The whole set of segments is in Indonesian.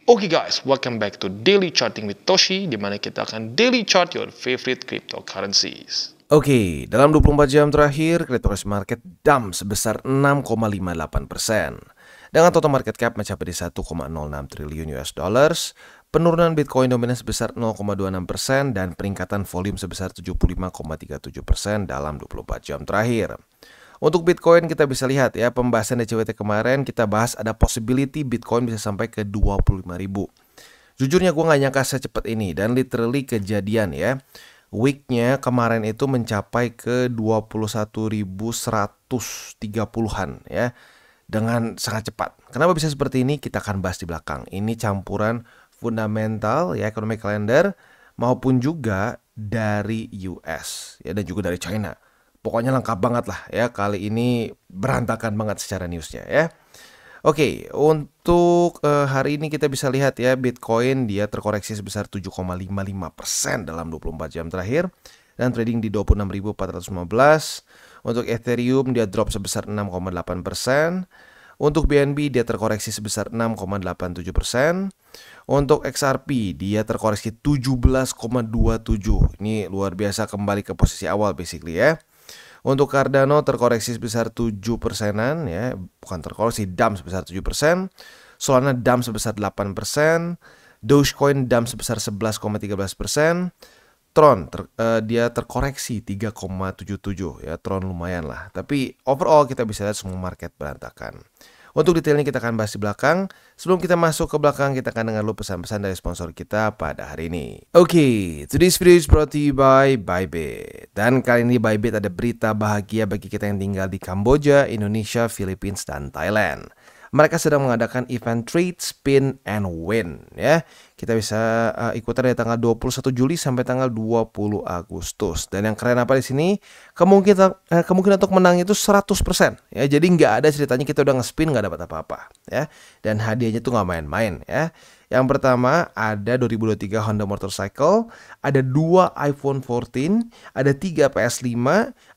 Oke guys, welcome back to Daily Charting with Toshi, di mana kita akan daily chart your favorite cryptocurrencies. Oke, dalam 24 jam terakhir, cryptocurrency market dump sebesar 6,58%. Dengan total market cap mencapai di 1,06 triliun US dollars, penurunan Bitcoin dominan sebesar 0,26% dan peningkatan volume sebesar 75,37% dalam 24 jam terakhir. Untuk Bitcoin kita bisa lihat ya, pembahasan DCWT kemarin kita bahas ada possibility Bitcoin bisa sampai ke 25.000. Jujurnya gue gak nyangka secepat ini dan literally kejadian ya. Weeknya kemarin itu mencapai ke 21.130-an ya, dengan sangat cepat. Kenapa bisa seperti ini? Kita akan bahas di belakang. Ini campuran fundamental ya, economic calendar maupun juga dari US ya, dan juga dari China. Pokoknya lengkap banget lah ya, kali ini berantakan banget secara newsnya ya. Oke, untuk hari ini kita bisa lihat ya, Bitcoin dia terkoreksi sebesar 7,55% dalam 24 jam terakhir dan trading di 26.415. Untuk Ethereum dia drop sebesar 6,8%. Untuk BNB dia terkoreksi sebesar 6,87%. Untuk XRP dia terkoreksi 17,27. Ini luar biasa, kembali ke posisi awal basically ya. Untuk Cardano terkoreksi sebesar 7%-an ya, bukan terkoreksi, dump sebesar 7%. Solana dump sebesar 8%. Dogecoin dump sebesar 11,13%. Tron dia terkoreksi 3,77 ya, Tron lumayan lah. Tapi overall kita bisa lihat semua market berantakan. Untuk detailnya kita akan bahas di belakang. Sebelum kita masuk ke belakang, kita akan dengar dulu pesan-pesan dari sponsor kita pada hari ini. Oke, today's video is brought to you by Bybit. Dan kali ini Bybit ada berita bahagia bagi kita yang tinggal di Kamboja, Indonesia, Philippines, dan Thailand. Mereka sedang mengadakan event Trade, Spin, and Win ya. Kita bisa ikutan dari tanggal 21 Juli sampai tanggal 20 Agustus. Dan yang keren apa di sini? Kemungkinan untuk menang itu 100% ya. Jadi nggak ada ceritanya kita udah nge-spin nggak dapat apa-apa ya. Dan hadiahnya tuh nggak main-main ya. Yang pertama ada 2023 Honda Motorcycle, ada 2 iPhone 14, ada 3 PS5,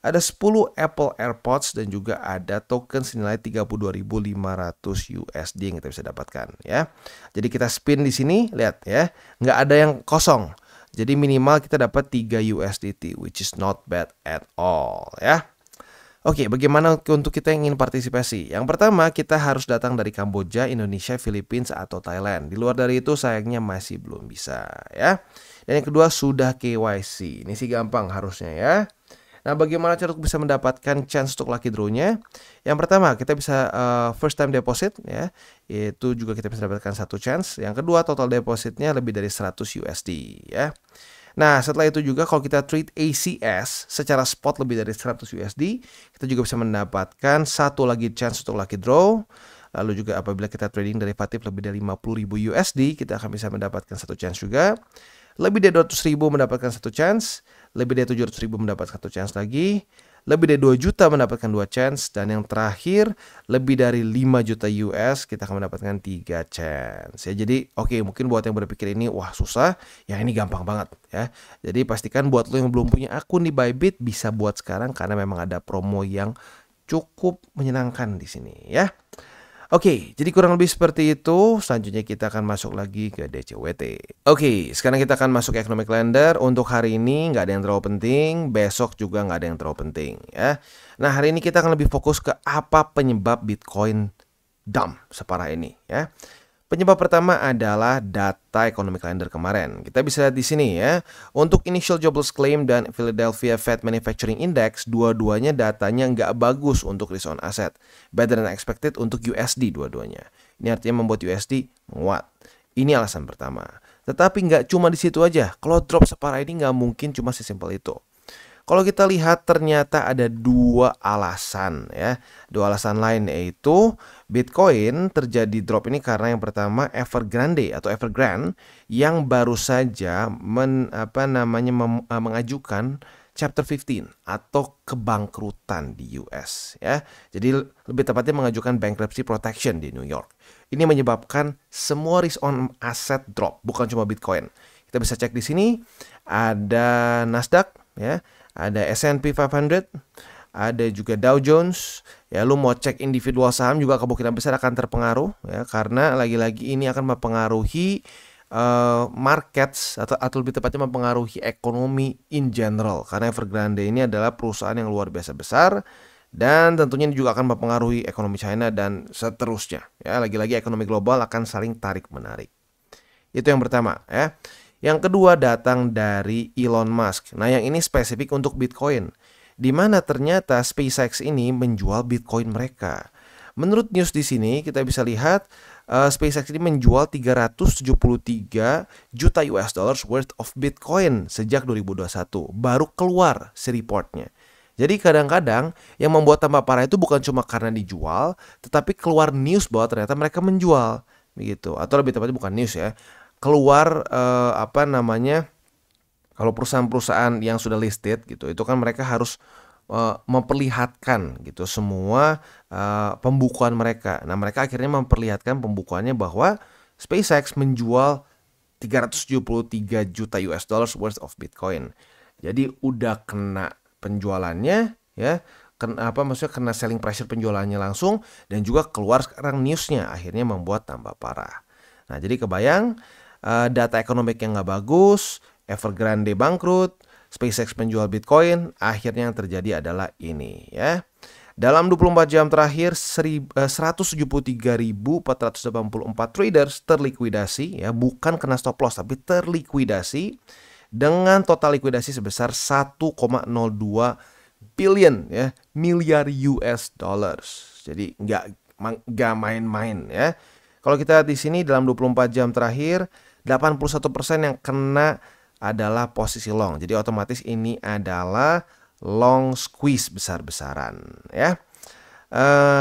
ada 10 Apple AirPods, dan juga ada token senilai 32.500 USD yang kita bisa dapatkan ya. Jadi kita spin di sini, lihat ya, nggak ada yang kosong. Jadi minimal kita dapat 3 USDT, which is not bad at all ya. Oke, bagaimana untuk kita yang ingin partisipasi? Yang pertama, kita harus datang dari Kamboja, Indonesia, Philippines, atau Thailand. Di luar dari itu, sayangnya masih belum bisa ya. Dan yang kedua, sudah KYC. Ini sih gampang harusnya ya. Nah, bagaimana cara untuk bisa mendapatkan chance untuk lucky draw-nya? Yang pertama, kita bisa first time deposit ya. Itu juga kita bisa dapatkan satu chance. Yang kedua, total depositnya lebih dari 100 USD ya. Nah, setelah itu juga kalau kita trade ACS secara spot lebih dari 100 USD, kita juga bisa mendapatkan satu lagi chance untuk lucky draw. Lalu juga apabila kita trading derivatif lebih dari 50.000 USD, kita akan bisa mendapatkan satu chance juga. Lebih dari 200.000 mendapatkan satu chance, lebih dari 700.000 mendapatkan satu chance lagi, lebih dari 2 juta mendapatkan 2 chance, dan yang terakhir lebih dari 5 juta US kita akan mendapatkan 3 chance ya. Jadi oke, mungkin buat yang berpikir ini wah susah, ya ini gampang banget ya. Jadi pastikan buat lo yang belum punya akun di Bybit bisa buat sekarang karena memang ada promo yang cukup menyenangkan di sini ya. Oke, jadi kurang lebih seperti itu. Selanjutnya kita akan masuk lagi ke DCWT. Oke, sekarang kita akan masuk ke economic calendar. Untuk hari ini nggak ada yang terlalu penting, besok juga nggak ada yang terlalu penting ya. Nah, hari ini kita akan lebih fokus ke apa penyebab Bitcoin dump separah ini ya. Penyebab pertama adalah data economic calendar kemarin. Kita bisa lihat di sini ya. Untuk initial jobless claim dan Philadelphia Fed Manufacturing Index, dua-duanya datanya nggak bagus untuk risk on asset. Better than expected untuk USD dua-duanya. Ini artinya membuat USD menguat. Ini alasan pertama. Tetapi nggak cuma di situ aja. Kalau drop separah ini nggak mungkin cuma sesimpel itu. Kalau kita lihat ternyata ada dua alasan ya. Dua alasan lain yaitu Bitcoin terjadi drop ini karena yang pertama Evergrande atau Evergrande yang baru saja mengajukan Chapter 15 atau kebangkrutan di US ya. Jadi lebih tepatnya mengajukan bankruptcy protection di New York. Ini menyebabkan semua risk on asset drop, bukan cuma Bitcoin. Kita bisa cek di sini ada Nasdaq ya, ada S&P 500, ada juga Dow Jones. Ya, lu mau cek individual saham juga kemungkinan besar akan terpengaruh ya, karena lagi-lagi ini akan mempengaruhi markets atau lebih tepatnya mempengaruhi ekonomi in general, karena Evergrande ini adalah perusahaan yang luar biasa besar dan tentunya ini juga akan mempengaruhi ekonomi China dan seterusnya ya, lagi-lagi ekonomi global akan saling tarik menarik. Itu yang pertama ya. Yang kedua datang dari Elon Musk. Nah, yang ini spesifik untuk Bitcoin, di mana ternyata SpaceX ini menjual Bitcoin mereka. Menurut news di sini kita bisa lihat SpaceX ini menjual 373 juta US dollars worth of Bitcoin sejak 2021. Baru keluar si reportnya. Jadi kadang-kadang yang membuat tambah parah itu bukan cuma karena dijual, tetapi keluar news bahwa ternyata mereka menjual, begitu. Atau lebih tepatnya bukan news ya, keluar kalau perusahaan-perusahaan yang sudah listed gitu, itu kan mereka harus memperlihatkan gitu semua pembukuan mereka. Nah, mereka akhirnya memperlihatkan pembukuannya bahwa SpaceX menjual 373 juta US dollars worth of Bitcoin. Jadi udah kena penjualannya ya, kena selling pressure penjualannya langsung, dan juga keluar sekarang newsnya, akhirnya membuat tambah parah. Nah, jadi kebayang data ekonomik yang nggak bagus, Evergrande bangkrut, SpaceX menjual Bitcoin, akhirnya yang terjadi adalah ini ya. Dalam 24 jam terakhir 173.484 traders terlikuidasi ya, bukan kena stop loss tapi terlikuidasi dengan total likuidasi sebesar 1,02 billion ya, miliar US dollars. Jadi nggak main-main ya. Kalau kita lihat di sini dalam 24 jam terakhir 81% yang kena adalah posisi long. Jadi otomatis ini adalah long squeeze besar-besaran ya.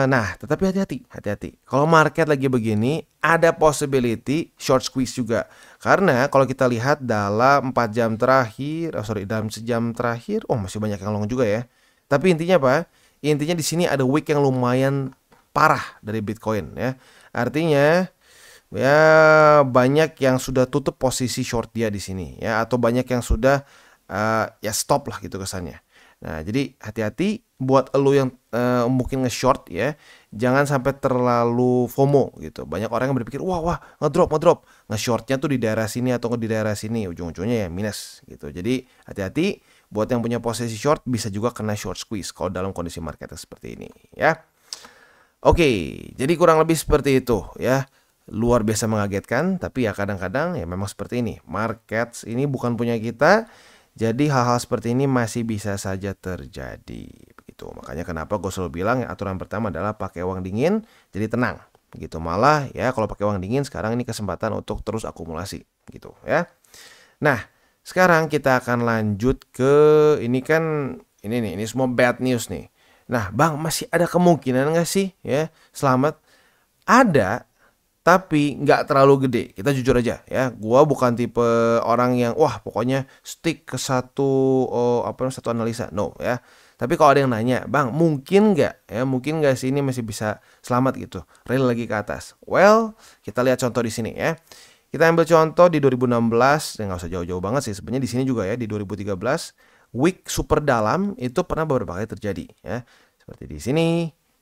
Nah, tetapi hati-hati. Kalau market lagi begini, ada possibility short squeeze juga. Karena kalau kita lihat dalam 4 jam terakhir, dalam sejam terakhir, masih banyak yang long juga ya. Tapi intinya apa? Intinya di sini ada wick yang lumayan parah dari Bitcoin ya. Artinya ya banyak yang sudah tutup posisi short dia di sini ya, atau banyak yang sudah ya stop lah gitu kesannya. Nah, jadi hati-hati buat elu yang mungkin nge-short ya, jangan sampai terlalu FOMO gitu. Banyak orang yang berpikir wah ngedrop, nge-shortnya tuh di daerah sini atau di daerah sini, ujung-ujungnya ya minus gitu. Jadi hati-hati buat yang punya posisi short, bisa juga kena short squeeze kalau dalam kondisi market seperti ini ya. Oke, jadi kurang lebih seperti itu ya. Luar biasa mengagetkan, tapi ya kadang-kadang ya memang seperti ini. Markets ini bukan punya kita, jadi hal-hal seperti ini masih bisa saja terjadi. Begitu. Makanya kenapa gue selalu bilang aturan pertama adalah pakai uang dingin, jadi tenang. Gitu. Malah ya kalau pakai uang dingin sekarang ini kesempatan untuk terus akumulasi. Gitu ya. Nah, sekarang kita akan lanjut ke ini semua bad news nih. Nah, Bang, masih ada kemungkinan nggak sih ya selamat? Ada. Tapi nggak terlalu gede. Kita jujur aja ya. Gua bukan tipe orang yang pokoknya stick ke satu analisa. No ya. Tapi kalau ada yang nanya, Bang, mungkin nggak sih ini masih bisa selamat gitu, rally lagi ke atas? Well, kita lihat contoh di sini ya. Kita ambil contoh di 2016, nggak usah jauh-jauh banget sih. Sebenarnya di sini juga ya, di 2013 week super dalam itu pernah beberapa kali terjadi ya. Seperti di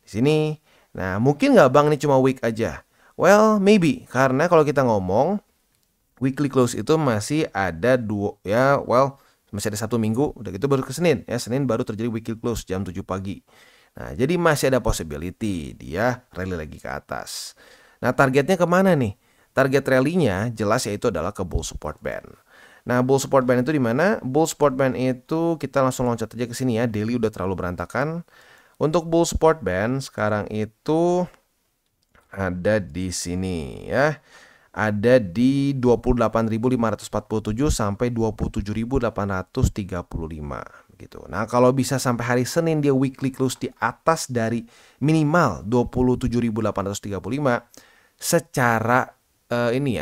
sini. Nah, mungkin nggak Bang ini cuma week aja? Well, maybe. Karena kalau kita ngomong weekly close itu masih ada masih ada 1 minggu. Udah gitu baru ke Senin. Ya, Senin baru terjadi weekly close jam 7 pagi. Nah, jadi masih ada possibility dia rally lagi ke atas. Nah, targetnya kemana nih? Target rally-nya jelas yaitu adalah ke bull support band. Nah, bull support band itu di mana? Bull support band itu kita langsung loncat aja ke sini ya. Daily udah terlalu berantakan. Untuk bull support band sekarang itu ada di sini ya. Ada di 28.547 sampai 27.835 gitu. Nah, kalau bisa sampai hari Senin dia weekly close di atas dari minimal 27.835 secara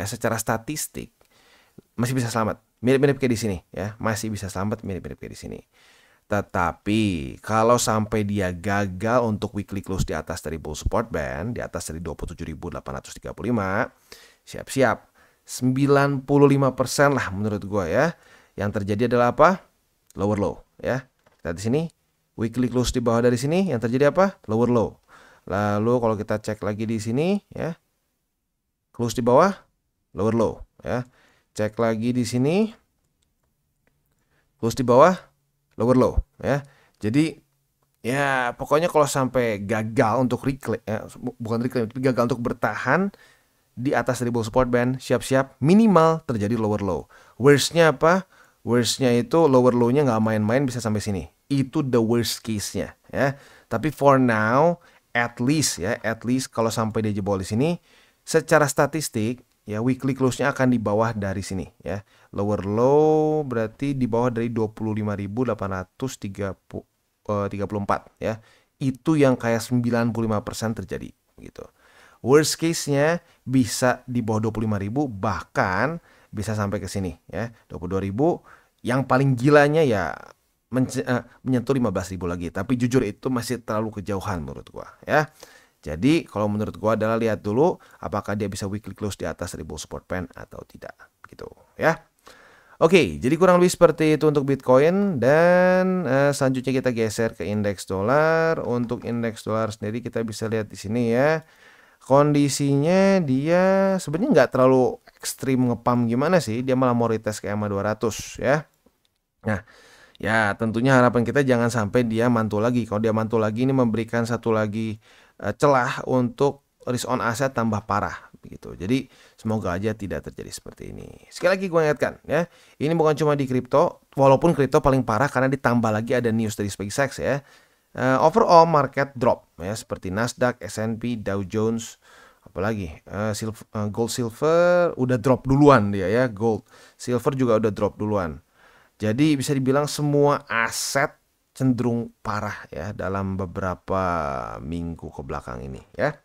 secara statistik masih bisa selamat. Mirip-mirip kayak di sini ya. Masih bisa selamat mirip-mirip kayak di sini. Tetapi kalau sampai dia gagal untuk weekly close di atas dari bull support band, di atas dari 27.835, siap-siap 95% lah menurut gue ya. Yang terjadi adalah apa? Lower low ya. Kita di sini weekly close di bawah dari sini, yang terjadi apa? Lower low. Lalu kalau kita cek lagi di sini ya, close di bawah, lower low ya. Cek lagi di sini, close di bawah, lower low ya. Jadi ya pokoknya kalau sampai gagal untuk reclaim, bukan reclaim, tapi gagal untuk bertahan di atas dribble support band, siap-siap minimal terjadi lower low. Worstnya apa? Worstnya itu lower low-nya nggak main-main bisa sampai sini. Itu the worst case-nya ya. Tapi for now, at least kalau sampai dia jebol di sini, secara statistik ya weekly close-nya akan di bawah dari sini ya. Lower low berarti di bawah dari 25.834 ya. Itu yang kayak 95% terjadi gitu. Worst case-nya bisa di bawah 25.000, bahkan bisa sampai ke sini ya, 22.000. Yang paling gilanya ya menyentuh 15.000 lagi. Tapi jujur itu masih terlalu kejauhan menurut gua ya. Jadi kalau menurut gua adalah lihat dulu apakah dia bisa weekly close di atas dribble support band atau tidak gitu ya. Oke, jadi kurang lebih seperti itu untuk Bitcoin. Dan selanjutnya kita geser ke indeks dolar. Untuk indeks dolar sendiri kita bisa lihat di sini ya. Kondisinya dia sebenarnya nggak terlalu ekstrim ngepam gimana sih. Dia malah mau retest ke EMA 200 ya. Nah, ya tentunya harapan kita jangan sampai dia mantul lagi. Kalau dia mantul lagi ini memberikan satu lagi celah untuk risk on aset tambah parah begitu. Jadi semoga aja tidak terjadi seperti ini. Sekali lagi gue ingatkan ya, ini bukan cuma di kripto, walaupun kripto paling parah karena ditambah lagi ada news dari SpaceX ya. Overall market drop ya, seperti Nasdaq, S&P, Dow Jones, apalagi gold silver udah drop duluan dia ya, gold silver juga udah drop duluan. Jadi bisa dibilang semua aset cenderung parah ya dalam beberapa minggu ke belakang ini ya.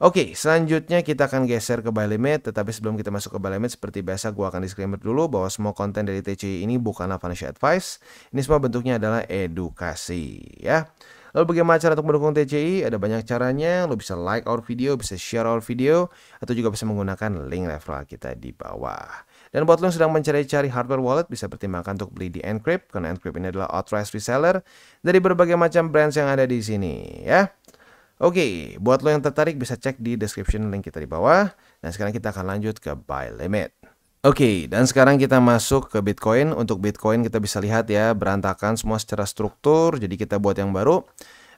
Oke, selanjutnya kita akan geser ke buy limit. Tetapi sebelum kita masuk ke buy limit, seperti biasa gue akan disclaimer dulu bahwa semua konten dari TCI ini bukanlah financial advice. Ini semua bentuknya adalah edukasi ya. Lalu bagaimana cara untuk mendukung TCI? Ada banyak caranya. Lo bisa like our video, bisa share our video, atau juga bisa menggunakan link referral kita di bawah. Dan buat lo yang sedang mencari-cari hardware wallet, bisa pertimbangkan untuk beli di Encrypt, karena Encrypt ini adalah authorized reseller dari berbagai macam brands yang ada di sini ya. Oke, buat lo yang tertarik bisa cek di description link kita di bawah. Dan sekarang kita akan lanjut ke buy limit. Oke, dan sekarang kita masuk ke Bitcoin. Untuk Bitcoin kita bisa lihat ya, berantakan semua secara struktur. Jadi kita buat yang baru.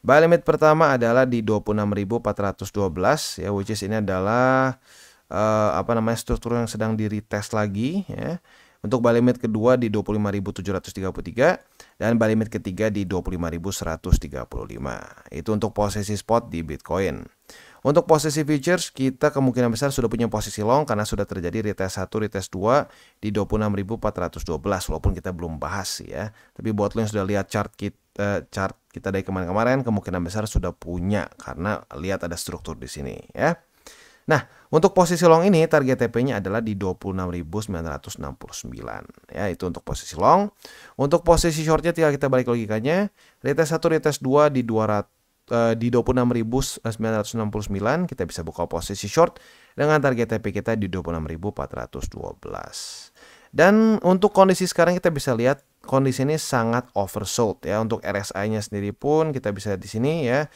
Buy limit pertama adalah di 26.412 ya, which is ini adalah struktur yang sedang di retest lagi ya. Untuk buy limit kedua di 25.733 dan buy limit ketiga di 25.135. Itu untuk posisi spot di Bitcoin. Untuk posisi futures kita kemungkinan besar sudah punya posisi long karena sudah terjadi retest 1, retest 2 di 26.412 walaupun kita belum bahas ya. Tapi buat lo yang sudah lihat chart kita dari kemarin-kemarin kemungkinan besar sudah punya karena lihat ada struktur di sini ya. Nah, untuk posisi long ini target TP-nya adalah di 26.969 ya, itu untuk posisi long. Untuk posisi shortnya tinggal kita balik logikanya. Retest 1, retest 2 di 26.969 kita bisa buka posisi short dengan target TP kita di 26.412. Dan untuk kondisi sekarang kita bisa lihat kondisi ini sangat oversold ya. Untuk RSI-nya sendiri pun kita bisa lihat di sini ya,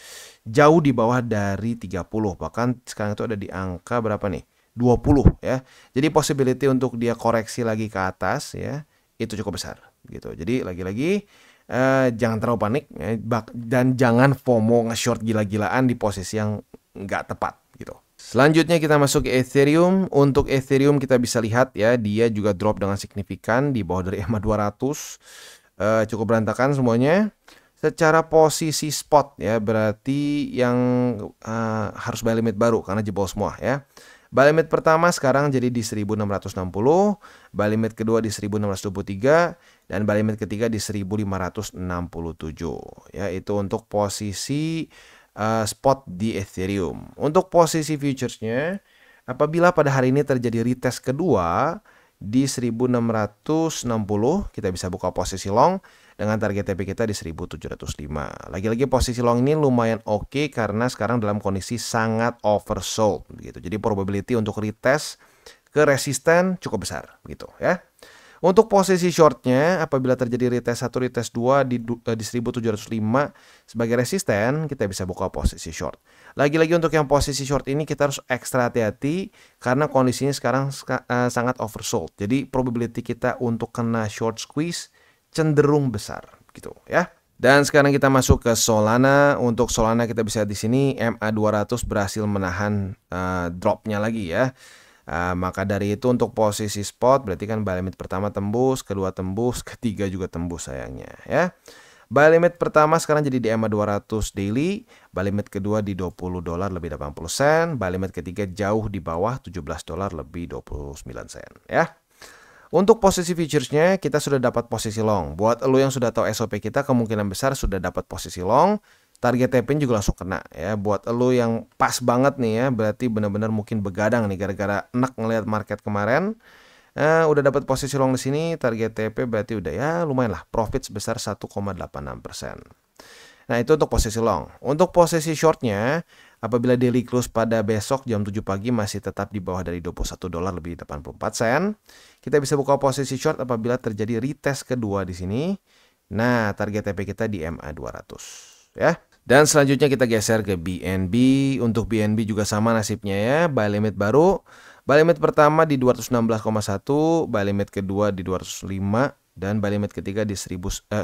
jauh di bawah dari 30. Bahkan sekarang itu ada di angka berapa nih? 20 ya. Jadi possibility untuk dia koreksi lagi ke atas ya, itu cukup besar gitu. Jadi lagi-lagi jangan terlalu panik ya, dan jangan FOMO nge-short gila-gilaan di posisi yang nggak tepat gitu. Selanjutnya kita masuk ke Ethereum. Untuk Ethereum kita bisa lihat ya, dia juga drop dengan signifikan di bawah dari EMA 200. Cukup berantakan semuanya. Secara posisi spot ya, berarti yang harus buy limit baru karena jebol semua ya. Buy limit pertama sekarang jadi di 1660, buy limit kedua di 1623, dan buy limit ketiga di 1567 ya. Itu untuk posisi spot di Ethereum. Untuk posisi futuresnya, apabila pada hari ini terjadi retest kedua di 1660, kita bisa buka posisi long dengan target TP kita di 1705. Lagi-lagi posisi long ini lumayan oke karena sekarang dalam kondisi sangat oversold gitu. Jadi probability untuk retest ke resisten cukup besar gitu ya. Untuk posisi shortnya, apabila terjadi retest 1, retest 2 di 1705 sebagai resisten, kita bisa buka posisi short. Lagi-lagi untuk yang posisi short ini kita harus ekstra hati-hati karena kondisinya sekarang sangat oversold. Jadi probability kita untuk kena short squeeze cenderung besar gitu ya. Dan sekarang kita masuk ke Solana. Untuk Solana kita bisa lihat di sini MA200 berhasil menahan dropnya lagi ya. Maka dari itu untuk posisi spot berarti kan buy limit pertama tembus, kedua tembus, ketiga juga tembus sayangnya ya. Buy limit pertama sekarang jadi di MA200 daily, buy limit kedua di $20 lebih 80 sen, buy limit ketiga jauh di bawah $17 lebih 29 sen ya. Untuk posisi futuresnya kita sudah dapat posisi long. Buat lo yang sudah tahu SOP kita kemungkinan besar sudah dapat posisi long. Target TP juga langsung kena ya. Buat lo yang pas banget nih ya, berarti benar-benar mungkin begadang nih gara-gara enak ngelihat market kemarin. Udah dapat posisi long di sini, target TP berarti udah ya lumayan lah, profit sebesar 1,86%. Nah, itu untuk posisi long. Untuk posisi shortnya, apabila daily close pada besok jam 7 pagi masih tetap di bawah dari $21 lebih 84 sen, kita bisa buka posisi short apabila terjadi retest kedua di sini. Nah, target TP kita di MA200 ya. Dan selanjutnya kita geser ke BNB. Untuk BNB juga sama nasibnya ya, buy limit baru. Buy limit pertama di 216,1, buy limit kedua di 205 dan buy limit ketiga di 196,9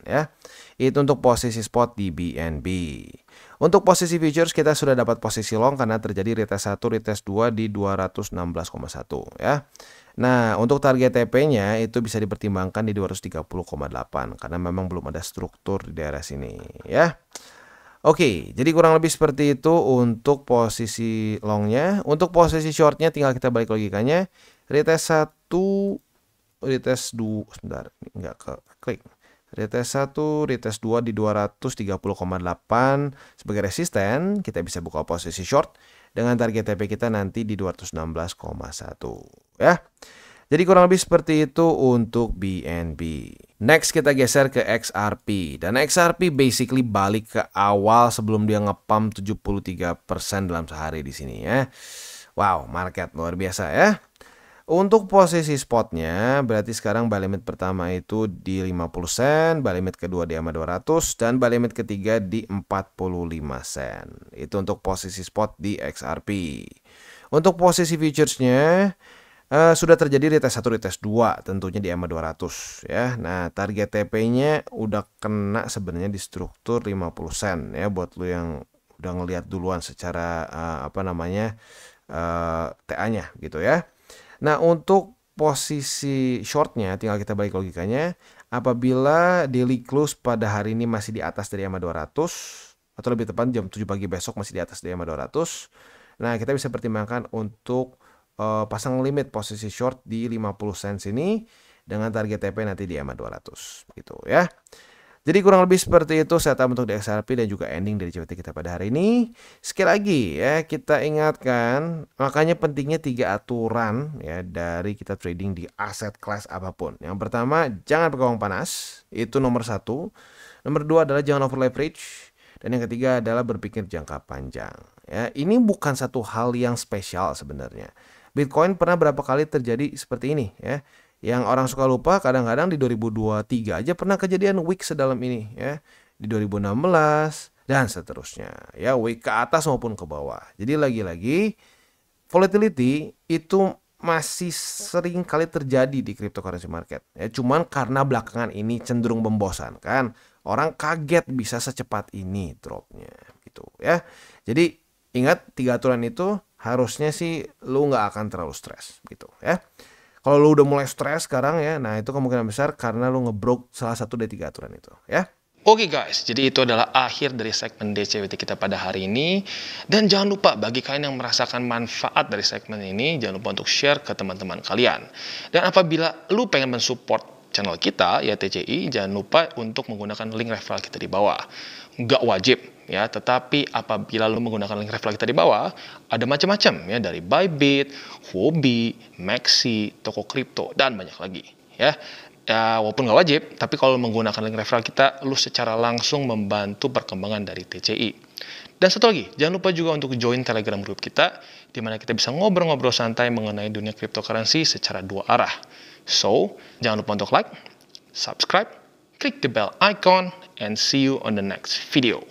ya. Itu untuk posisi spot di BNB. Untuk posisi futures kita sudah dapat posisi long karena terjadi retest 1, retest 2 di 216,1 ya. Nah, untuk target TP-nya itu bisa dipertimbangkan di 230,8 karena memang belum ada struktur di daerah sini ya. Oke, jadi kurang lebih seperti itu untuk posisi longnya. Untuk posisi shortnya tinggal kita balik logikanya. Retest 1, retest 2, sebentar, nggak ke klik. Retest 1, retest 2 di 230,8 sebagai resisten, kita bisa buka posisi short dengan target TP kita nanti di 216,1 ya. Jadi kurang lebih seperti itu untuk BNB. Next kita geser ke XRP. Dan XRP basically balik ke awal sebelum dia nge-pump 73% dalam sehari di sini ya. Wow, market luar biasa ya. Untuk posisi spotnya berarti sekarang buy limit pertama itu di 50 sen, buy limit kedua di MA200 dan buy limit ketiga di 45 sen. Itu untuk posisi spot di XRP. Untuk posisi futuresnya sudah terjadi retest 1, retest 2 tentunya di MA200 ya. Nah, target TP-nya udah kena sebenarnya di struktur 50 sen ya buat lo yang udah ngelihat duluan secara TA-nya gitu ya. Nah, untuk posisi shortnya tinggal kita balik logikanya. Apabila daily close pada hari ini masih di atas dari MA200 atau lebih tepat jam 7 pagi besok masih di atas dari MA200. Nah, kita bisa pertimbangkan untuk pasang limit posisi short di 50 sen sini dengan target TP nanti di MA200 gitu ya. Jadi kurang lebih seperti itu setup untuk di XRP dan juga ending dari CVT kita pada hari ini. Sekali lagi ya kita ingatkan, makanya pentingnya 3 aturan ya dari kita trading di aset kelas apapun. Yang pertama, jangan pakai uang panas, itu nomor 1. Nomor 2 adalah jangan over leverage. Dan yang ketiga adalah berpikir jangka panjang. Ya, ini bukan satu hal yang spesial sebenarnya. Bitcoin pernah berapa kali terjadi seperti ini ya. Yang orang suka lupa kadang-kadang di 2023 aja pernah kejadian week sedalam ini ya. Di 2016 dan seterusnya ya, week ke atas maupun ke bawah. Jadi lagi-lagi volatility itu masih sering kali terjadi di cryptocurrency market ya. Cuman karena belakangan ini cenderung membosankan, orang kaget bisa secepat ini dropnya gitu ya. Jadi ingat 3 aturan itu harusnya sih lu nggak akan terlalu stres gitu ya. Kalau lu udah mulai stres sekarang ya, nah itu kemungkinan besar karena lu ngebroke salah satu dari 3 aturan itu ya. Oke guys, jadi itu adalah akhir dari segmen DCWT kita pada hari ini. Dan jangan lupa bagi kalian yang merasakan manfaat dari segmen ini, jangan lupa untuk share ke teman-teman kalian. Dan apabila lu pengen mensupport channel kita ya TCI, jangan lupa untuk menggunakan link referral kita di bawah. Nggak wajib ya, tetapi apabila lu menggunakan link referral kita di bawah, ada macam-macam ya, dari Bybit, Huobi, Maxi, toko kripto dan banyak lagi ya. Ya, walaupun nggak wajib, tapi kalau menggunakan link referral kita, lu secara langsung membantu perkembangan dari TCI. Dan satu lagi, jangan lupa juga untuk join Telegram group kita, di mana kita bisa ngobrol-ngobrol santai mengenai dunia cryptocurrency secara dua arah. So, jangan lupa untuk like, subscribe, click the bell icon, and see you on the next video.